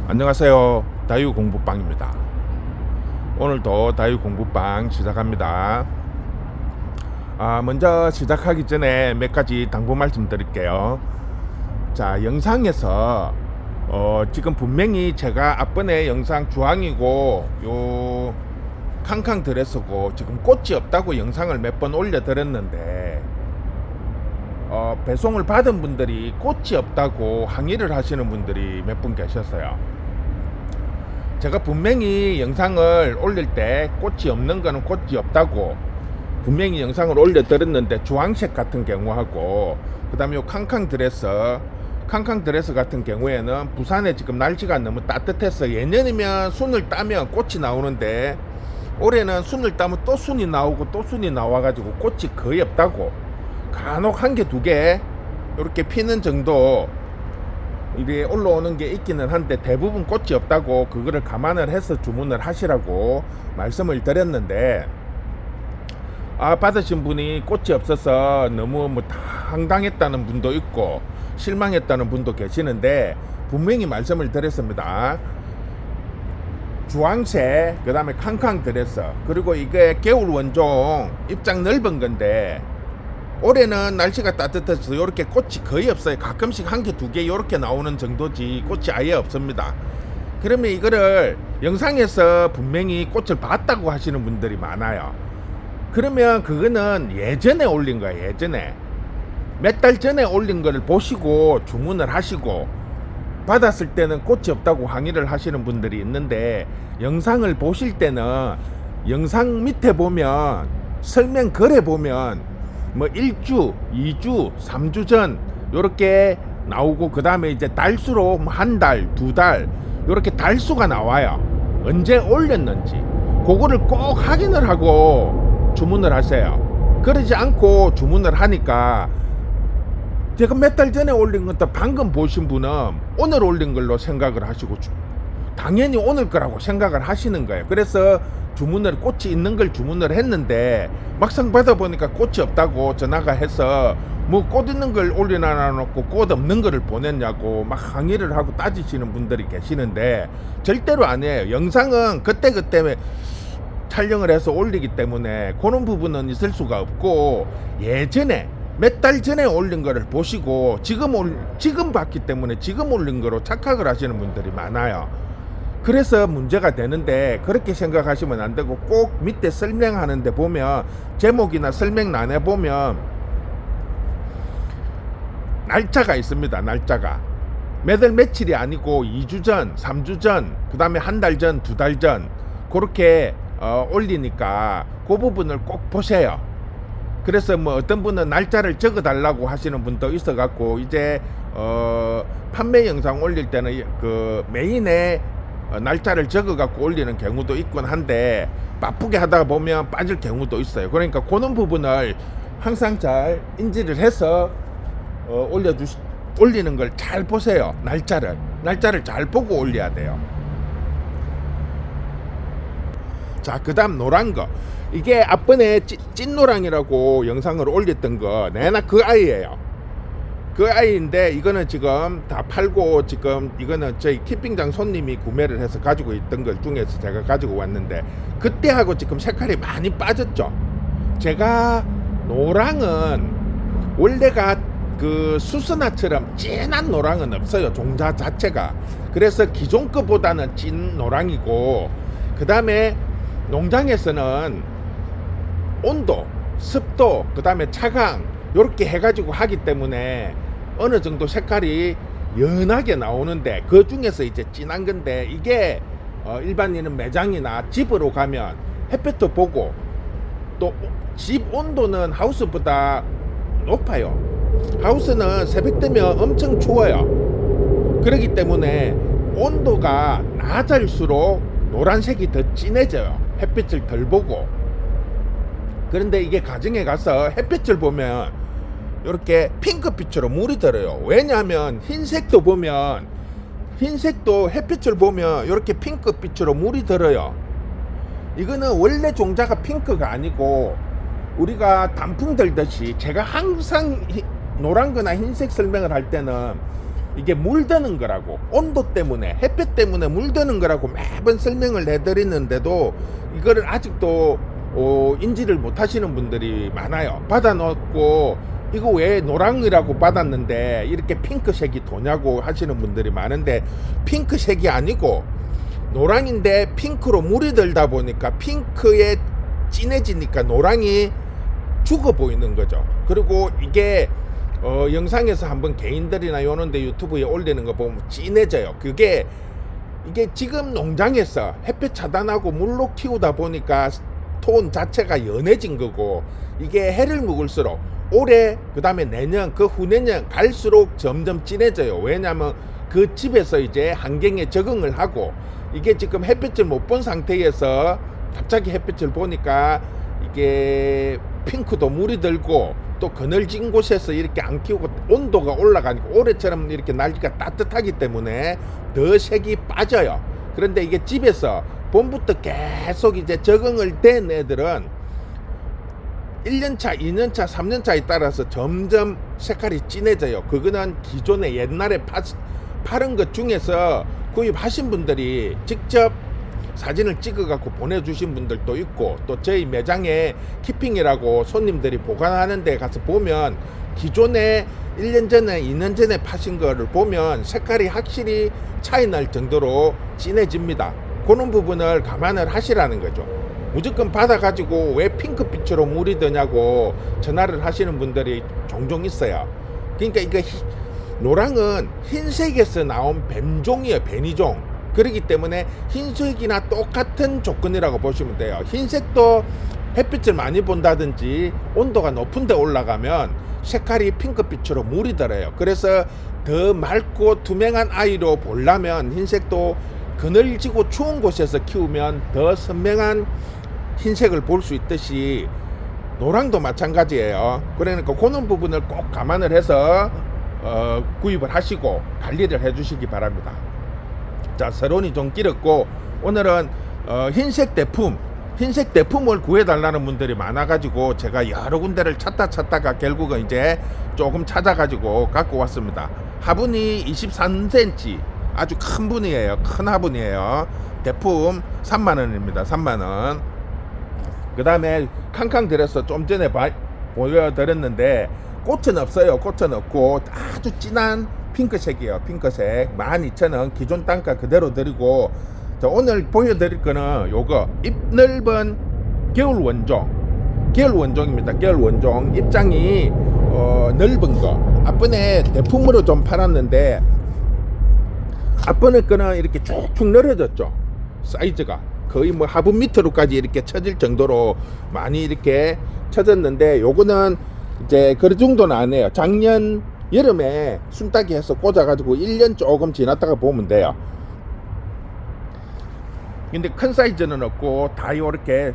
안녕하세요. 다유공부방입니다. 오늘도 다유공부방 시작합니다. 먼저 시작하기 전에 몇 가지 당부 말씀드릴게요. 자, 영상에서 지금 분명히 제가 앞번에 영상 주황이고 요 캉캉 드레스고 지금 꽃이 없다고 영상을 몇 번 올려드렸는데 배송을 받은 분들이 꽃이 없다고 항의를 하시는 분들이 몇 분 계셨어요. 제가 분명히 영상을 올릴 때 꽃이 없는 거는 꽃이 없다고 분명히 영상을 올려드렸는데, 주황색 같은 경우하고 그 다음에 요 캉캉 드레스 같은 경우에는 부산에 지금 날씨가 너무 따뜻해서 예년이면 순을 따면 꽃이 나오는데 올해는 순을 따면 또 순이 나오고 또 순이 나와가지고 꽃이 거의 없다고, 간혹 한 개 두 개 이렇게 피는 정도 이게 올라오는 게 있기는 한데 대부분 꽃이 없다고 그거를 감안을 해서 주문을 하시라고 말씀을 드렸는데, 받으신 분이 꽃이 없어서 너무 황당했다는 분도 있고 실망했다는 분도 계시는데, 분명히 말씀을 드렸습니다. 주황색, 그 다음에 캉캉 드레스, 그리고 이게 겨울 원종 입장 넓은 건데 올해는 날씨가 따뜻해서 이렇게 꽃이 거의 없어요. 가끔씩 한 개 두 개 이렇게 나오는 정도지 꽃이 아예 없습니다. 그러면 이거를 영상에서 분명히 꽃을 봤다고 하시는 분들이 많아요. 그러면 그거는 예전에 올린 거예요. 예전에 몇 달 전에 올린 거를 보시고 주문을 하시고 받았을 때는 꽃이 없다고 항의를 하시는 분들이 있는데, 영상을 보실 때는 영상 밑에 보면 설명글에 보면 뭐 1주, 2주, 3주 전 요렇게 나오고, 그 다음에 이제 달수로 한 달, 두 달 요렇게 달수가 나와요. 언제 올렸는지 그거를 꼭 확인을 하고 주문을 하세요. 그러지 않고 주문을 하니까 제가 몇 달 전에 올린 것도 방금 보신 분은 오늘 올린 걸로 생각을 하시고 당연히 오늘 거라고 생각을 하시는 거예요. 그래서 주문을, 꽃이 있는 걸 주문을 했는데 막상 받아보니까 꽃이 없다고 전화가 해서 뭐 꽃 있는 걸 올려놔 놓고 꽃 없는 거를 보냈냐고 막 항의를 하고 따지시는 분들이 계시는데, 절대로 아니에요. 영상은 그때그때 촬영을 해서 올리기 때문에 그런 부분은 있을 수가 없고, 예전에 몇 달 전에 올린 거를 보시고 지금 봤기 때문에 지금 올린 거로 착각을 하시는 분들이 많아요. 그래서 문제가 되는데, 그렇게 생각하시면 안 되고 꼭 밑에 설명하는데 보면, 제목이나 설명란에 보면 날짜가 있습니다. 날짜가 몇 월 며칠이 아니고 2주 전, 3주 전, 그 다음에 한 달 전, 두 달 전 그렇게 올리니까 그 부분을 꼭 보세요. 그래서 뭐 어떤 분은 날짜를 적어 달라고 하시는 분도 있어 갖고 이제 판매 영상 올릴 때는 그 메인에 날짜를 적어 갖고 올리는 경우도 있곤 한데, 바쁘게 하다가 보면 빠질 경우도 있어요. 그러니까 그런 부분을 항상 잘 인지를 해서 올리는 걸 잘 보세요. 날짜를 잘 보고 올려야 돼요. 자, 그 다음 노란 거, 이게 앞번에 찐노랑이라고 영상을 올렸던 거 내나 그 아이예요. 그 아이인데 이거는 지금 다 팔고, 지금 이거는 저희 캠핑장 손님이 구매를 해서 가지고 있던 걸 중에서 제가 가지고 왔는데, 그때하고 지금 색깔이 많이 빠졌죠. 제가 노랑은 원래가 그 수선화처럼 진한 노랑은 없어요, 종자 자체가. 그래서 기존 거보다는 찐 노랑이고, 그 다음에 농장에서는 온도, 습도, 그 다음에 차강 이렇게 해가지고 하기 때문에 어느 정도 색깔이 연하게 나오는데, 그 중에서 이제 진한 건데, 이게 일반인은 매장이나 집으로 가면 햇볕도 보고, 또 집 온도는 하우스보다 높아요. 하우스는 새벽 되면 엄청 추워요. 그렇기 때문에 온도가 낮을수록 노란색이 더 진해져요. 햇빛을 덜 보고. 그런데 이게 가정에 가서 햇빛을 보면 이렇게 핑크빛으로 물이 들어요. 왜냐하면 흰색도 보면, 흰색도 햇빛을 보면 이렇게 핑크빛으로 물이 들어요. 이거는 원래 종자가 핑크가 아니고, 우리가 단풍 들듯이, 제가 항상 노란 거나 흰색 설명을 할 때는 이게 물드는 거라고, 온도 때문에, 햇볕 때문에 물드는 거라고 매번 설명을 해드리는데도 이거를 아직도 인지를 못 하시는 분들이 많아요. 받아놓고 이거 왜 노랑이라고 받았는데 이렇게 핑크색이 도냐고 하시는 분들이 많은데, 핑크색이 아니고 노랑인데 핑크로 물이 들다 보니까 핑크에 진해지니까 노랑이 죽어 보이는 거죠. 그리고 이게 영상에서 한번 개인들이나 요런데 유튜브에 올리는 거 보면 진해져요. 이게 지금 농장에서 햇볕 차단하고 물로 키우다 보니까 톤 자체가 연해진 거고, 이게 해를 먹을수록 올해, 그 다음에 내년, 그 후내년 갈수록 점점 진해져요. 왜냐하면 그 집에서 이제 환경에 적응을 하고, 이게 지금 햇빛을 못 본 상태에서 갑자기 햇빛을 보니까 이게 핑크도 물이 들고, 또 그늘진 곳에서 이렇게 안 키우고 온도가 올라가니까 올해처럼 이렇게 날씨가 따뜻하기 때문에 더 색이 빠져요. 그런데 이게 집에서 봄부터 계속 이제 적응을 된 애들은 1년차, 2년차, 3년차에 따라서 점점 색깔이 진해져요. 그거는 기존에 옛날에 파른 것 중에서 구입하신 분들이 직접 사진을 찍어 갖고 보내주신 분들도 있고, 또 저희 매장에 키핑이라고 손님들이 보관하는 데 가서 보면 기존에 1년 전에 2년 전에 파신 거를 보면 색깔이 확실히 차이 날 정도로 진해집니다. 그런 부분을 감안을 하시라는 거죠. 무조건 받아가지고 왜 핑크빛으로 물이 드냐고 전화를 하시는 분들이 종종 있어요. 그러니까 이거 노랑은 흰색에서 나온 뱀종이에요. 뱀이종. 그렇기 때문에 흰색이나 똑같은 조건이라고 보시면 돼요. 흰색도 햇빛을 많이 본다든지 온도가 높은 데 올라가면 색깔이 핑크빛으로 물이 들어요. 그래서 더 맑고 투명한 아이로 보려면 흰색도 그늘지고 추운 곳에서 키우면 더 선명한 흰색을 볼 수 있듯이 노랑도 마찬가지예요. 그러니까 그런 부분을 꼭 감안을 해서 구입을 하시고 관리를 해 주시기 바랍니다. 자, 서론이 좀 길었고, 오늘은 흰색 대품을 구해달라는 분들이 많아가지고 제가 여러 군데를 찾다가 결국은 이제 조금 찾아가지고 갖고 왔습니다. 화분이 23cm, 아주 큰 분이에요. 큰 화분이에요. 대품 3만원입니다. 3만원. 그 다음에 캉캉 들여서 좀 전에 보여드렸는데 꽃은 없어요. 꽃은 없고 아주 진한 핑크색이에요. 핑크색 12,000원 기존 단가 그대로 드리고, 자, 오늘 보여드릴 거는 요거 잎 넓은 겨울 원종입니다. 겨울 원종 입장이 넓은 거. 앞번에 대품으로 좀 팔았는데 앞번에 거는 이렇게 쭉쭉 늘어졌죠. 사이즈가 거의 뭐 화분 밑으로까지 이렇게 쳐질 정도로 많이 이렇게 쳐졌는데, 요거는 이제 그 정도는 안 해요. 작년 여름에 순따기 해서 꽂아가지고 1년 조금 지났다가 보면 돼요. 근데 큰 사이즈는 없고 다 이렇게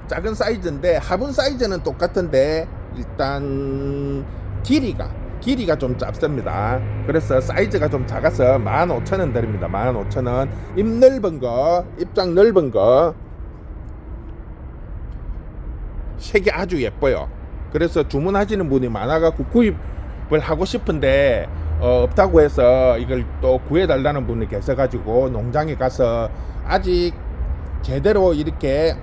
작은 사이즈인데, 화분 사이즈는 똑같은데 일단 길이가 좀 짧습니다. 그래서 사이즈가 좀 작아서 15,000원 드립니다. 15,000원. 입 넓은 거, 입장 넓은 거, 색이 아주 예뻐요. 그래서 주문하시는 분이 많아갖고 구입을 하고 싶은데 없다고 해서 이걸 또 구해달라는 분이 계셔가지고 농장에 가서 아직 제대로 이렇게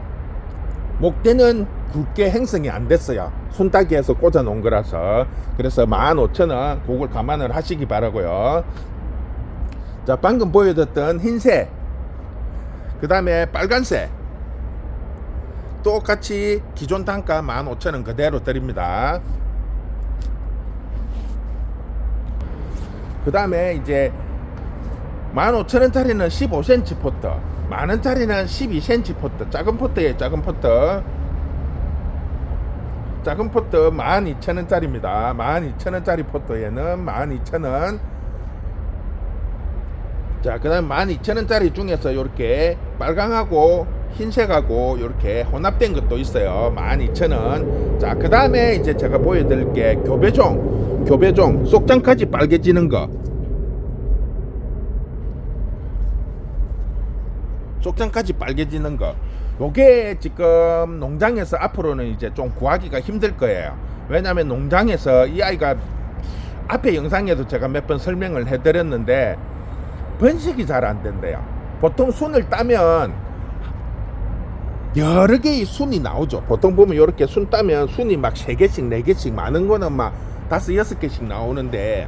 목대는 굵게 행성이 안 됐어요. 손따기에서 꽂아 놓은 거라서. 그래서 15,000원, 그걸 감안을 하시기 바라고요. 자, 방금 보여드렸던 흰색, 그 다음에 빨간색 똑같이 기존 단가 15,000원 그대로 드립니다. 그 다음에 이제 15,000원짜리는 15cm 포트, 만원짜리는 12cm 포트, 작은 포트예요. 작은 포트 12,000원짜리입니다. 12,000원짜리 포트에는 12,000원. 자, 그 다음 12,000원짜리 중에서 이렇게 빨강하고 흰색하고 이렇게 혼합된 것도 있어요. 12,000원. 자, 그 다음에 이제 제가 보여드릴 게 교배종 속장까지 빨개지는 거. 속장까지 빨개지는 거. 요게 지금 농장에서 앞으로는 이제 좀 구하기가 힘들 거예요. 왜냐면 농장에서 이 아이가 앞에 영상에도 제가 몇 번 설명을 해드렸는데 번식이 잘 안 된대요. 보통 순을 따면 여러 개의 순이 나오죠. 보통 보면 이렇게 순 따면 순이 막 3개씩 4개씩, 많은 거는 막 5, 6개씩 나오는데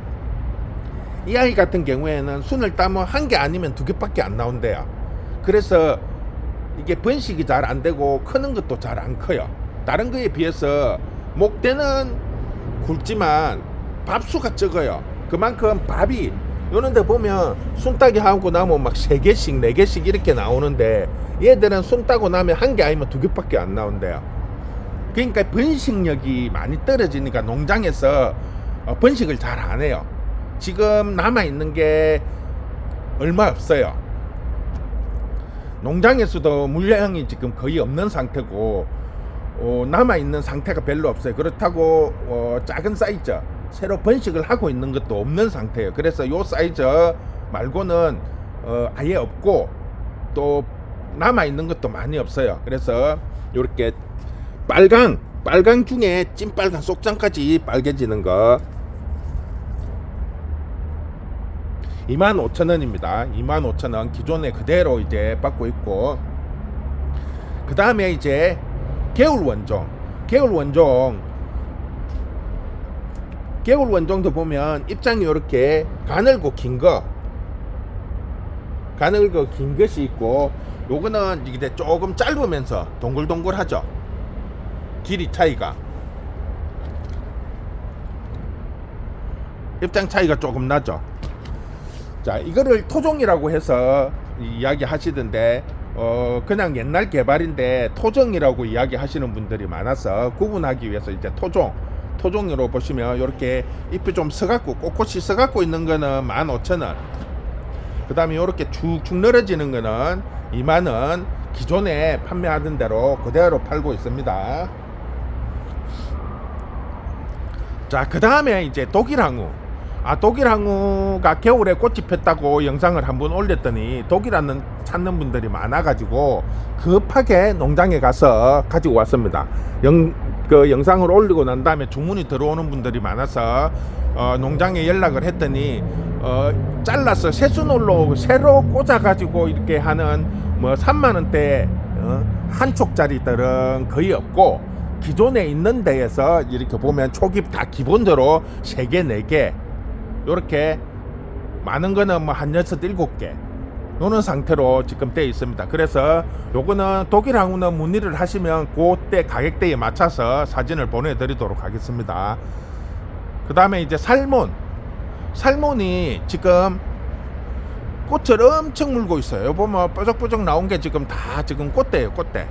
이 아이 같은 경우에는 순을 따면 1개 아니면 2개밖에 안 나온대요. 그래서 이게 번식이 잘 안 되고 크는 것도 잘 안 커요. 다른 거에 비해서 목대는 굵지만 밥수가 적어요. 그만큼 밥이 요런 데 보면 순 따기 하고 나면 막 3개씩 4개씩 이렇게 나오는데 얘들은 순 따고 나면 1개 아니면 2개밖에 안 나온대요. 그러니까 번식력이 많이 떨어지니까 농장에서 번식을 잘 안 해요. 지금 남아있는 게 얼마 없어요. 농장에서도 물량이 지금 거의 없는 상태고 남아있는 상태가 별로 없어요. 그렇다고 작은 사이즈 새로 번식을 하고 있는 것도 없는 상태예요. 그래서 요 사이즈 말고는 아예 없고 또 남아있는 것도 많이 없어요. 그래서 요렇게 빨강 중에 찐빨간 속장까지 빨개지는 거 25,000원입니다. 25,000원 기존에 그대로 이제 받고 있고, 그 다음에 이제 개울 원종도 보면 입장이 이렇게 가늘고 긴 것이 있고, 요거는 이게 조금 짧으면서 동글동글하죠. 길이 차이가, 입장 차이가 조금 나죠. 자, 이거를 토종이라고 해서 이야기 하시던데 그냥 옛날 개발인데 토종이라고 이야기 하시는 분들이 많아서 구분하기 위해서 이제 토종으로 보시면 이렇게 잎이 좀 서갖고 꼿꼿이 서갖고 있는 거는 15,000원, 그 다음에 이렇게 축축 늘어지는 거는 20,000원, 기존에 판매하던 대로 그대로 팔고 있습니다. 자, 그 다음에 이제 독일항우가 겨울에 꽃이 폈다고 영상을 한번 올렸더니 독일항우 찾는 분들이 많아가지고 급하게 농장에 가서 가지고 왔습니다. 그 영상을 올리고 난 다음에 주문이 들어오는 분들이 많아서 농장에 연락을 했더니 잘라서 새순홀로 새로 꽂아가지고 이렇게 하는 뭐 30,000원대 한 촉짜리들은 거의 없고, 기존에 있는 데에서 이렇게 보면 촉이 다 기본적으로 3개, 4개 요렇게 많은 거는 뭐 한 6, 7개 요런 상태로 지금 되어 있습니다. 그래서 요거는 독일항우는 문의를 하시면 그때 가격대에 맞춰서 사진을 보내드리도록 하겠습니다. 그 다음에 이제 살몬이 지금 꽃을 엄청 물고 있어요. 요 보면 뾰족뾰족 나온 게 지금 다 지금 꽃대예요. 꽃대.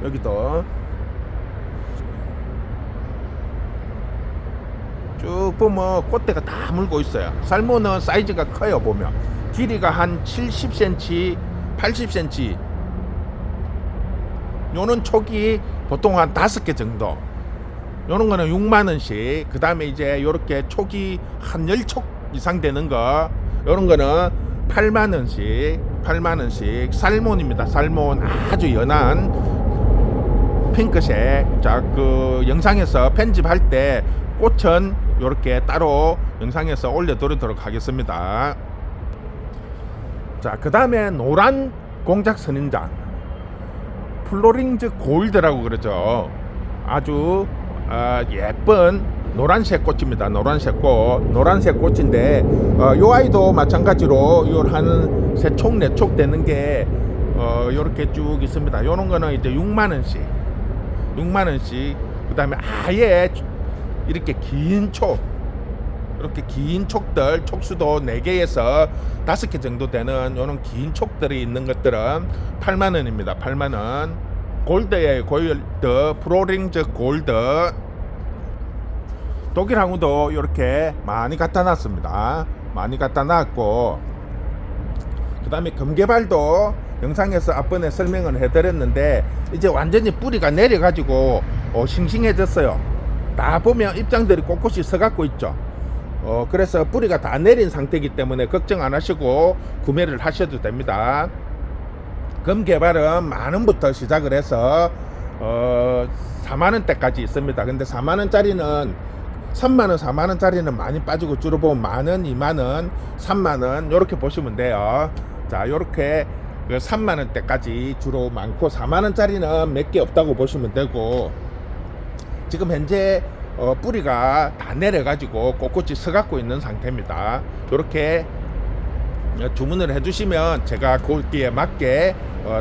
여기도 쭉 보면 꽃대가 다 물고 있어요. 살모는 사이즈가 커요. 보면 길이가 한 70cm, 80cm. 요는 촉이 보통 한 5개 정도. 요런 거는 60,000원씩. 그 다음에 이제 요렇게 촉이 한 10촉 이상 되는 거, 요런 거는 80,000원씩. 살몬입니다. 살몬 아주 연한 핑크색. 자, 그 영상에서 편집할 때 꽃은 요렇게 따로 영상에서 올려드리도록 하겠습니다. 자, 그 다음에 노란 공작 선인장, 플로링즈 골드라고 그러죠. 아주 예쁜 노란색 꽃입니다. 노란색 꽃인데 요 아이도 마찬가지로 요 한 3촉 4촉 되는 게 요렇게 쭉 있습니다. 요런 거는 이제 60,000원씩. 그 다음에 아예 이렇게 긴 촉들, 촉수도 4개에서 5개 정도 되는 요런 긴 촉들이 있는 것들은 80,000원입니다. 80,000원. 골드의 골드, 프로링즈 골드. 독일항우도 이렇게 많이 갖다 놨습니다. 많이 갖다 놨고, 그 다음에 금개발도 영상에서 앞번에 설명을 해드렸는데 이제 완전히 뿌리가 내려가지고 싱싱해졌어요. 다 보면 입장들이 꼿꼿이 서갖고 있죠. 그래서 뿌리가 다 내린 상태이기 때문에 걱정 안 하시고 구매를 하셔도 됩니다. 금개발은 10,000원부터 시작을 해서 4만 원대까지 있습니다. 근데 4만 원짜리는 3만 원, 4만 원짜리는 많이 빠지고 줄어보면 만 원, 2만 원, 3만 원 이렇게 보시면 돼요. 자, 이렇게 그 3만 원대까지 주로 많고 4만 원짜리는 몇 개 없다고 보시면 되고, 지금 현재 뿌리가 다 내려가지고 꼿꼿이 서갖고 있는 상태입니다. 이렇게 주문을 해주시면 제가 거기에 맞게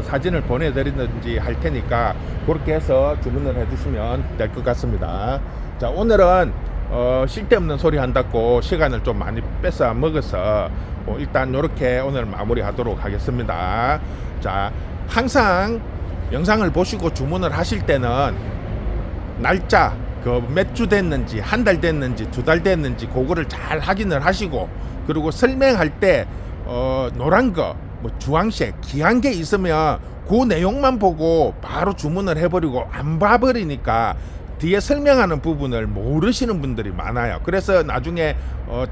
사진을 보내드리든지 할 테니까 그렇게 해서 주문을 해주시면 될 것 같습니다. 자, 오늘은 쓸데없는 소리 한다고 시간을 좀 많이 뺏어 먹어서 일단 이렇게 오늘 마무리하도록 하겠습니다. 자, 항상 영상을 보시고 주문을 하실 때는 날짜 그 몇 주 됐는지, 한 달 됐는지, 두 달 됐는지 그거를 잘 확인을 하시고, 그리고 설명할 때 노란 거, 뭐 주황색, 귀한 게 있으면 그 내용만 보고 바로 주문을 해버리고 안 봐버리니까 뒤에 설명하는 부분을 모르시는 분들이 많아요. 그래서 나중에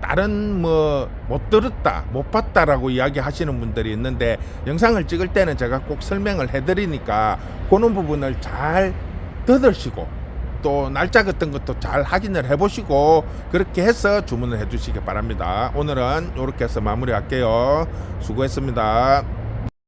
다른 뭐 못 들었다, 못 봤다라고 이야기하시는 분들이 있는데, 영상을 찍을 때는 제가 꼭 설명을 해드리니까 그런 부분을 잘 들으시고 또 날짜 같은 것도 잘 확인을 해보시고 그렇게 해서 주문을 해주시기 바랍니다. 오늘은 이렇게 해서 마무리할게요. 수고했습니다.